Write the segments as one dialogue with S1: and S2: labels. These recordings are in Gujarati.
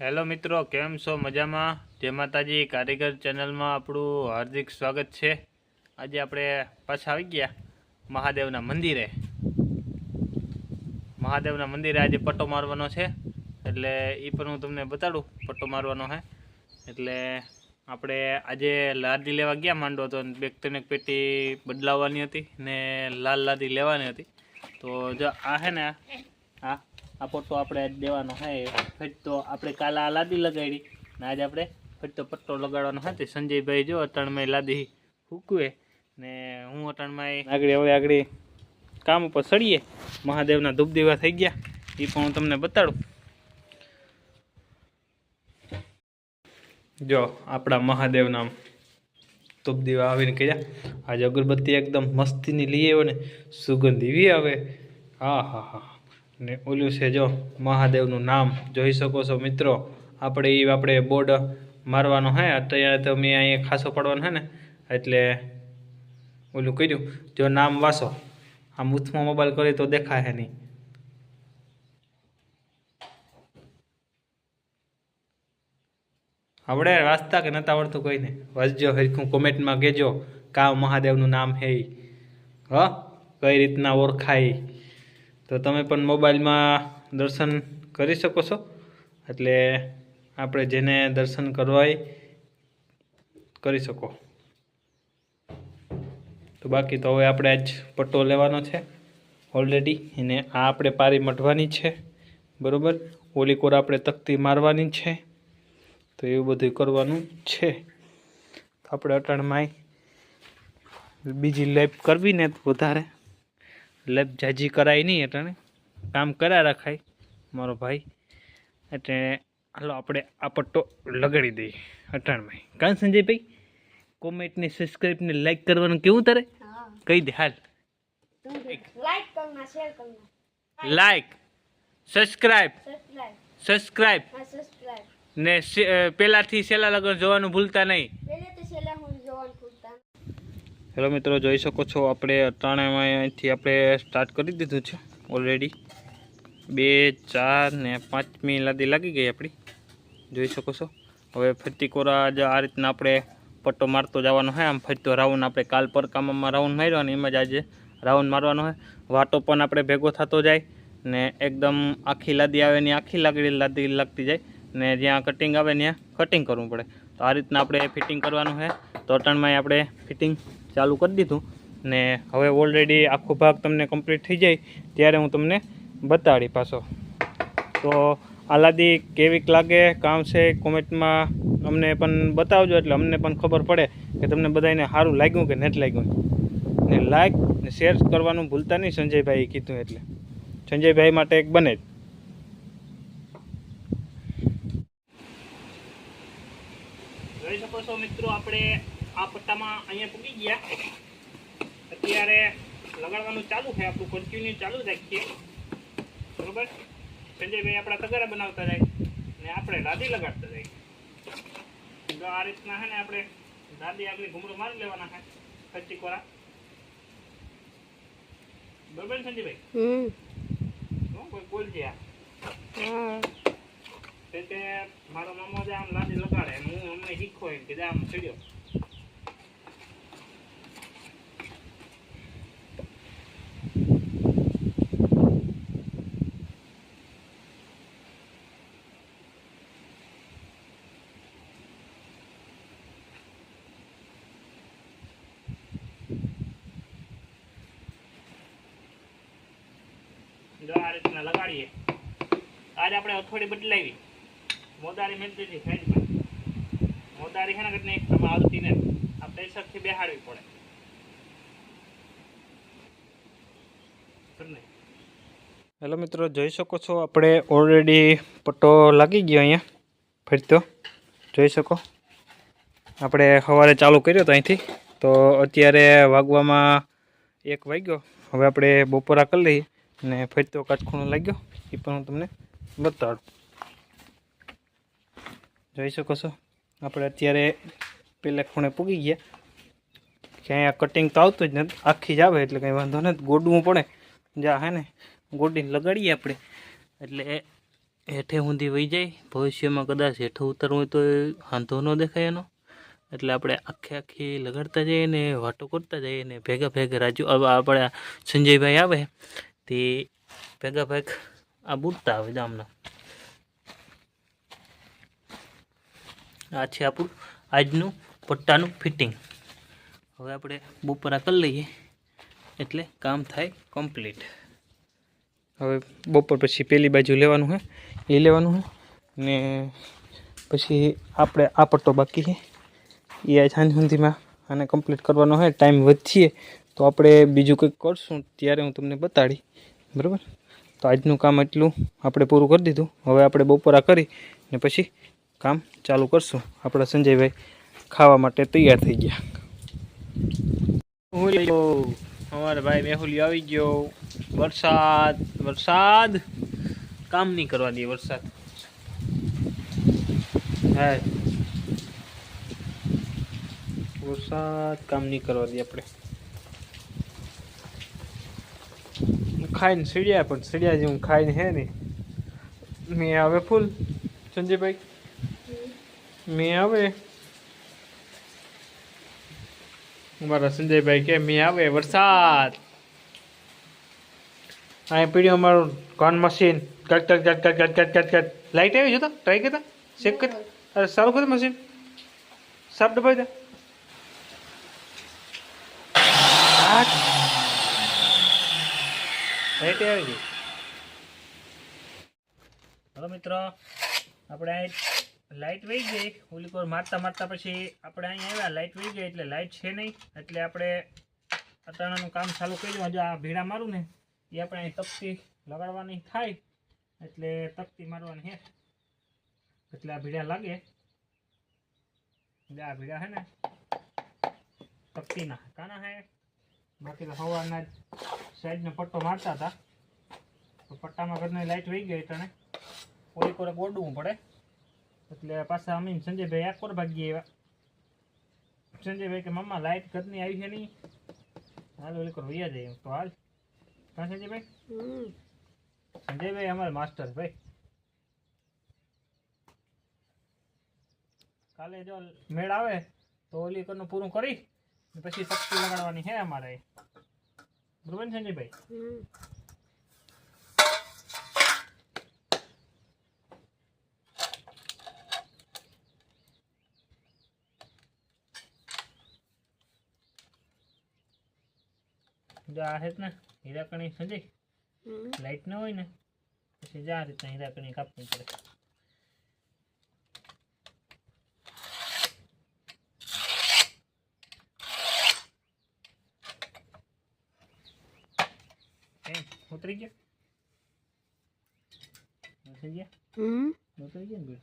S1: હેલો મિત્રો, કેમ છો? મજામાં? જય માતાજી. કારીગર ચેનલમાં આપણું હાર્દિક સ્વાગત છે. આજે આપણે પાછા આવી ગયા મહાદેવના મંદિરે આજે પટ્ટો મારવાનો છે, એટલે એ પણ હું તમને બતાડું. પટ્ટો મારવાનો છે એટલે આપણે આજે લાદી લેવા ગયા માંડો તો એક પેટી બદલાવવાની હતી ને લાલ લાદી લેવાની હતી. તો જો આ છે ને આ પટ્ટો આપણે દેવાનો છે. ફેટ તો આપણે કાલે આ લાદી લગાડી ને આજે આપણે ફેટ તો પટ્ટો લગાડવાનો છે. તે સંજયભાઈ જો અટાણમાં લાદી ફૂકવે ને હું અટાણમાં આગળ કામ ઉપર સળીએ. મહાદેવના ધૂપ દીવા થઈ ગયા, એ પણ હું તમને બતાડું. જો આપણા મહાદેવના ધૂપ દીવા આવીને કર્યા. આજે અગરબત્તી એકદમ મસ્તીની લઈ આવ્યો ને, સુગંધ એવી આવે. હા ને ઓલું છે જો મહાદેવનું નામ જોઈ શકો છો મિત્રો. આપણે બોર્ડ મારવાનો હે. અત્યારે તો મેં અહીંયા ખાસો પડવાનો હે ને એટલે ઓલું કર્યું. જો નામ વાસો, આ મૂથમાં મોબાઈલ કરી તો દેખાય નહીં. આવડે વાંચતા કે નતા આવડતું કોઈને? વાંચજો, હરખું કોમેન્ટમાં કહેજો કા મહાદેવનું નામ હે. કઈ રીતના ઓળખાય. તો તમે પણ મોબાઈલમાં દર્શન કરી શકો છો. એટલે આપણે જેને દર્શન કરવાય કરી શકો. તો બાકી તો હવે આપણે આજ પટ્ટો લેવાનો છે ઓલરેડી, અને આ આપણે પારી મઢવાની છે, બરાબર. ઓલી કોર આપણે તકતી મારવાની છે. તો એવું બધું કરવાનું છે. તો આપણે અટાણમાં બીજી લેપ કરવી ને વધારે લેપ જાજી કરાય નહીં. અટાણે કામ કર્યા રખાય મારો ભાઈ. એટલે હાલો આપણે આ પટ્ટો લગાડી દઈએ અટાણમાં. કાં સંજયભાઈ? કોમેન્ટ ને સબસ્ક્રાઇબ ને લાઈક કરવાનું કેવું તારે? કહી દે હાલ. લાઈક સબસ્ક્રાઇબ ને પેલાથી છેલ્લા લગન જોવાનું ભૂલતા નહીં. હેલો મિત્રો, જોઈ શકો છો આપણે અટાણામાં અહીંથી આપણે સ્ટાર્ટ કરી દીધું છે ઓલરેડી. 2, 4 ને 5મી લાદી લાગી ગઈ આપણી, જોઈ શકો છો. હવે ફરતી કોરા જ આ રીતના આપણે પટ્ટો મારતો જવાનો હોય. આમ ફરતો રાઉન્ડ આપણે કાલ પર કામમાં રાઉન્ડ માર્યો અને એમાં જ આજે રાઉન્ડ મારવાનો હોય. વાટો પણ આપણે ભેગો થતો જાય ને એકદમ આખી લાદી આવે ને આખી લાદી લાગતી જાય ને જ્યાં કટિંગ આવે ત્યાં કટિંગ કરવું પડે. તો આ રીતના આપણે ફિટિંગ કરવાનું છે. તો અટાણમાં આપણે ફિટિંગ ચાલુ કરી દીધું ને હવે ઓલરેડી આખો ભાગ તમને કમ્પ્લીટ થઈ જાય ત્યારે હું તમને બતાડી પાછો. તો આ લાદી કેવીક લાગે કામ છે કોમેન્ટમાં અમને પણ બતાવજો, એટલે અમને પણ ખબર પડે કે તમને બધાને સારું લાગ્યું કે નથી લાગ્યું. ને લાઈક ને શેર કરવાનું ભૂલતા નહીં. સંજયભાઈ કીધું એટલે સંજયભાઈ માટે એક બને જ. જોઈ શકો છો મિત્રો, આપણે આ પટ્ટામાં અહીંયા પૂકી ગયા. અત્યારે લગાડવાનું ચાલુ છે, આપણું કન્ટિન્યુ ચાલુ રાખીએ, બરોબર. સંજયભાઈ આપણા તગારા બનાવતા જાય ને આપણે લાદી લગાડતા જાય. તો આ રીતના છે ને આપણે લાદી આગળ ઘૂમરો મારી લેવાના છે કચ્ચી કોરા, બરોબર ને સંજયભાઈ? કોઈ બોલજે આ તે મારો મામો જે આમ લાદી લગાડે, હું અમને શીખો એમ કે આમ ચડ્યો. જો આ રીતના લગાડીએ. આજે આપણે અથોડી બદલાવી, મોદારી મેળવી દીધી સાઈડમાં. મોદારી છે ને એટલે એક તમે આવતી ને આ પ્રેશરથી બેહાડવી પડે. હેલો મિત્રો, જોઈ શકો છો આપણે ઓલરેડી પટ્ટો લાગી ગયો અહીંયા ફરતો. જોઈ શકો આપણે સવારે ચાલુ કર્યો હતો અહીંથી. તો અત્યારે વાગવામાં 1 વાગ્યો. હવે આપણે બપોરા કરી લઈએ ને ફરતો કાટખૂણો લાગ્યો એ પણ હું તમને બતાડું. જોઈ શકો છો આપણે અત્યારે પેલા ખૂણે પૂગી ગયા કે અહીંયા કટિંગ તો આવતું જ નથી, આખી જ આવે એટલે કંઈ વાંધો નથી. ગોડવું પડે જ્યાં હે ને ગોડીને લગાડીએ આપણે એટલે હેઠે સુધી વહી જાય, ભવિષ્યમાં કદાચ હેઠું ઉતરવું હોય તો વાંધો ન દેખાય એનો. એટલે આપણે આખી લગાડતા જઈએ ને વાટો કરતા જઈએ ને ભેગા રાજુ આપણે સંજયભાઈ આવે તે ભેગા આ બૂટતા આવે ગામના. આ છે આપણું આજનું પટ્ટાનું ફિટિંગ. હવે આપણે બપોરા કરી લઈએ એટલે કામ થાય કમ્પ્લીટ. હવે બપોર પછી પેલી બાજુ લેવાનું છે, એ લેવાનું છે ને પછી આપણે આ પટ્ટો બાકી છે એ આ સાંજ સુધીમાં આને કમ્પ્લીટ કરવાનો છે. ટાઈમ વધીએ તો આપણે બીજું કંઈક કરશું ત્યારે હું તમને બતાડી, બરાબર. તો આજનું કામ એટલું આપણે પૂરું કરી દીધું. હવે આપણે બપોરા કરી ને પછી કામ ચાલુ કરશું. આપણા સંજયભાઈ ખાવા માટે તૈયાર થઈ ગયા. અમારા ભાઈ મેહુલી આવી ગયો. વરસાદ કામ નહીં કરવા દે. વરસાદ કામ નહીં કરવા દે. આપણે ખાઈને સીડ્યા, પણ સીડ્યા જેવું ખાઈને હે ને મેં આવે ફૂલ. સંજયભાઈ મેં આવે, અમારા સંજયભાઈ કે મેં આવે વરસાદ. અહીં પીડ્યું અમારું ઘન મશીન. કટ લાઈટ આવી જતો ટ્રાય કરતા ચેક કરતા. અરે સારું કરતું મશીન સાફ દબાવી દે. લાઈટ આવી ગઈ. હલો મિત્રો, આપણે અહીં લાઈટ વહી ગઈ. ઓલી કોર મારતા પછી આપણે અહીં આવ્યા. લાઈટ વહી ગઈ એટલે લાઈટ છે નહીં, એટલે આપણે અટાણાનું કામ ચાલુ કર્યું. હજુ આ ભીડા મારું ને એ આપણે અહીં તકતી લગાડવાની થાય એટલે તકતી મારવાની હે. એટલે આ ભીડા લાગે, આ ભીડા હે ને તકતીના કાના હે. બાકી તો સવારના સાઈડનો પટ્ટો મારતા હતા, તો પટ્ટામાં ઘરની લાઈટ વહી ગઈ એટલે ઓલી કોરે ગોડવું પડે. એટલે પાછા અમીન સંજયભાઈ આ કોર ભાગી આવ્યા. સંજયભાઈ કે મમ્મા લાઈટ ઘરની આવી છે નહીં, હાલ ઓલી કોર વૈયા જાય. તો હાલ હા સંજયભાઈ. સંજયભાઈ અમારે માસ્ટર ભાઈ. કાલે જો મેળ આવે તો ઓલી કોરનું પૂરું કરી પછી તકતી લગાડવાની હે અમારે, બરોબર ને સંજયભાઈ? આ છે ને હીરાકણી સંજય, લાઈટ ના હોય ને પછી આ રીતના હીરાકણી કાપવી પડે. ઉતરી ગયા ઉતરી ગયા ને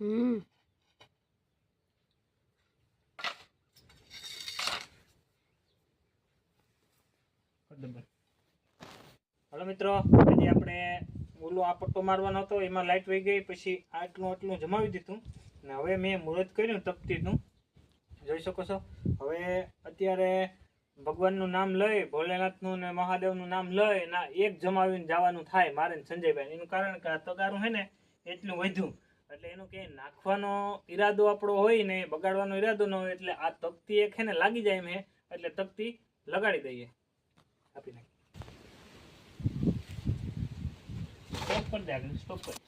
S1: હલો મિત્રો, આજે આપણે ઓલું આ પટ્ટો મારવાનો હતો, એમાં લાઈટ વહી ગઈ. પછી આટલું જમાવી દીધું ને હવે મેં મુહૂર્ત કર્યું તકતીનું, જોઈ શકો છો. હવે અત્યારે ભગવાનનું નામ લઈ, ભોલેનાથનું ને મહાદેવનું નામ લઈ ના એક જમાવીને જવાનું થાય મારે સંજયભાઈ. એનું કારણ કે આ તગારું છે ને એટલું વધ્યું, એટલે એનું કે નાખવાનો ઈરાદો આપણો હોય ને બગાડવાનો ઈરાદો ન હોય, એટલે આ તકતી એક છે ને લાગી જાય એમ હે, એટલે તકતી લગાડી દઈએ. આપી નાખી સ્ટોપ કરી દે, આગળ સ્ટોપ કરી.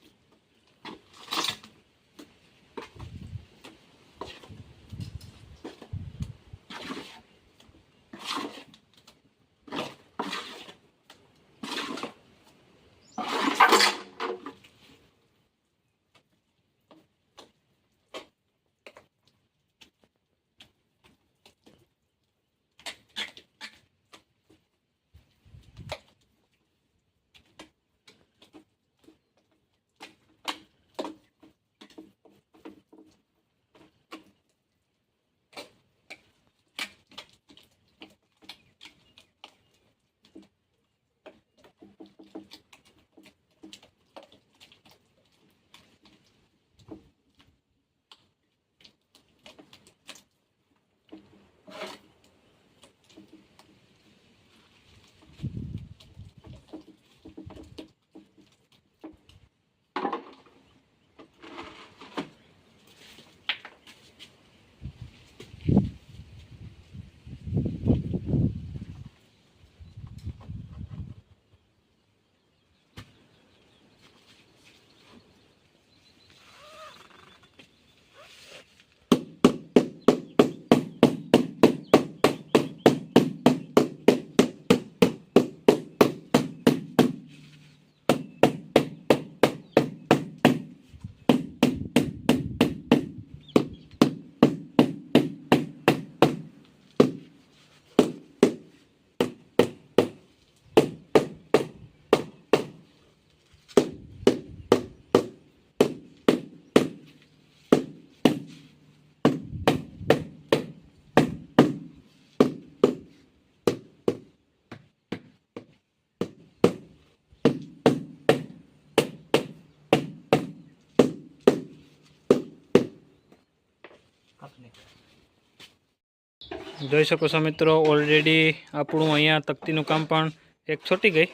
S1: જોઈ શકો છો મિત્રો, ઓલરેડી આપણું અહીંયા તકતીનું કામ પણ એક છોટી ગઈ,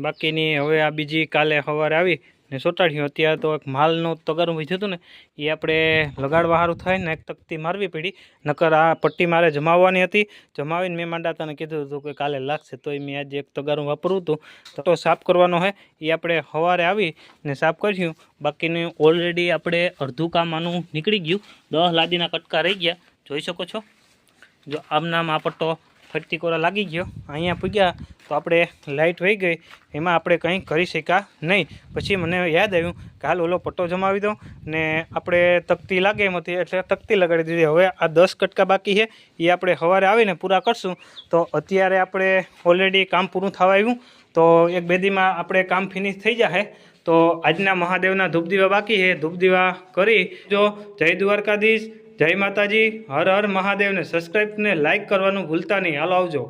S1: બાકીની હવે આ બીજી કાલે સવારે આવી ને ચોંટાડ્યું. અત્યારે તો એક માલનું તગારું વીધું હતું ને એ આપણે લગાડવા સારું થાય ને એક તકતી મારવી પડી, નકર આ પટ્ટી મારે જમાવવાની હતી. જમાવીને મેં માંડાતાને કીધું હતું કે કાલે લાગશે, તો મેં આજે એક તગારું વાપરવું હતું. તો સાફ કરવાનો હોય એ આપણે સવારે આવી ને સાફ કર્યું. બાકીનું ઓલરેડી આપણે અડધું કામ આનું નીકળી ગયું. 10 લાદીના કટકા રહી ગયા, જોઈ શકો છો. જો આમનામ આ પટ્ટો ફરતી કોરા લાગી ગયો. અહીંયા પૂગ્યા તો આપણે લાઇટ વહી ગઈ, એમાં આપણે કંઈ કરી શક્યા નહીં. પછી મને યાદ આવ્યું કે હાલ ઓલો પટ્ટો જમાવી દો ને આપણે તકતી લાગે એમ હતી એટલે તકતી લગાડી દીધી. હવે આ 10 કટકા બાકી છે એ આપણે સવારે આવીને પૂરા કરશું. તો અત્યારે આપણે ઓલરેડી કામ પૂરું થવા આવ્યું, તો 1-2 દીમાં આપણે કામ ફિનિશ થઈ જશે. તો આજના મહાદેવના ધૂપ દીવા બાકી છે, ધૂપ દીવા કરી જો. જય દ્વારકાધીશ, જય માતાજી, હર હર મહાદેવને સબસ્ક્રાઈબ ને લાઇક કરવાનું ભૂલતા નહીં. હાલો આવજો.